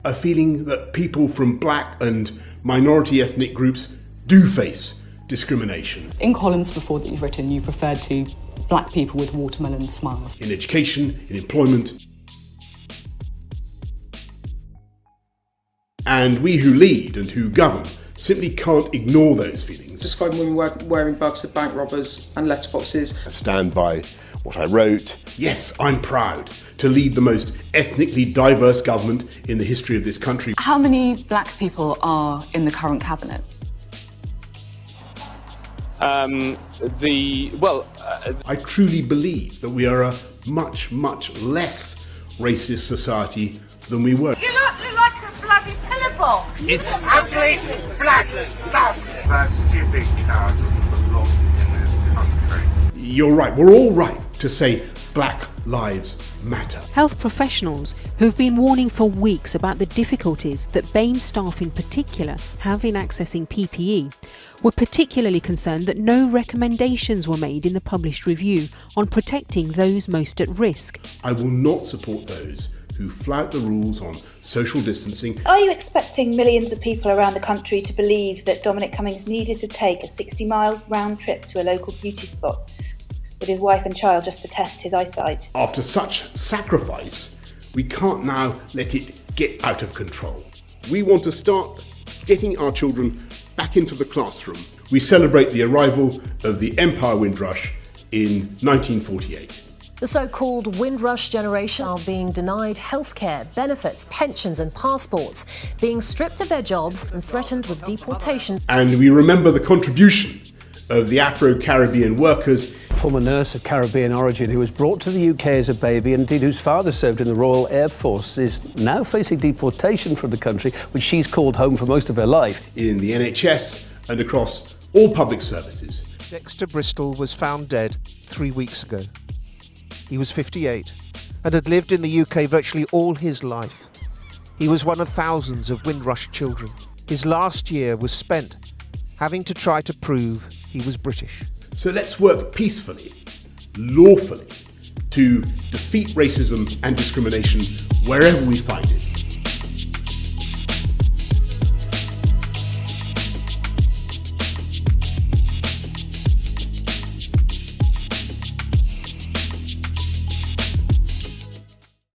A feeling that people from black and minority ethnic groups do face discrimination. In columns before that you've written, you've referred to black people with watermelon smiles. In education, in employment. And we who lead and who govern simply can't ignore those feelings. Describing women wearing bugs of bank robbers and letterboxes. I stand by what I wrote. Yes, I'm proud to lead the most ethnically diverse government in the history of this country. How many black people are in the current cabinet? I truly believe that we are a much, much less racist society than we were. You look like a bloody pillar box. It's ugly, black, nasty. That stupid coward doesn't belong in this country. You're right, we're all right to say Black Lives Matter. Health professionals who've been warning for weeks about the difficulties that BAME staff in particular have in accessing PPE were particularly concerned that no recommendations were made in the published review on protecting those most at risk. I will not support those who flout the rules on social distancing. Are you expecting millions of people around the country to believe that Dominic Cummings needed to take a 60-mile round trip to a local beauty spot with his wife and child just to test his eyesight? After such sacrifice, we can't now let it get out of control. We want to start getting our children back into the classroom. We celebrate the arrival of the Empire Windrush in 1948. The so-called Windrush generation are being denied healthcare, benefits, pensions and passports, being stripped of their jobs and threatened with deportation. And we remember the contribution of the Afro-Caribbean workers. Former nurse of Caribbean origin who was brought to the UK as a baby and indeed whose father served in the Royal Air Force is now facing deportation from the country, which she's called home for most of her life. In the NHS and across all public services. Dexter Bristol was found dead 3 weeks ago. He was 58 and had lived in the UK virtually all his life. He was one of thousands of Windrush children. His last year was spent having to try to prove he was British. So let's work peacefully, lawfully, to defeat racism and discrimination wherever we find it.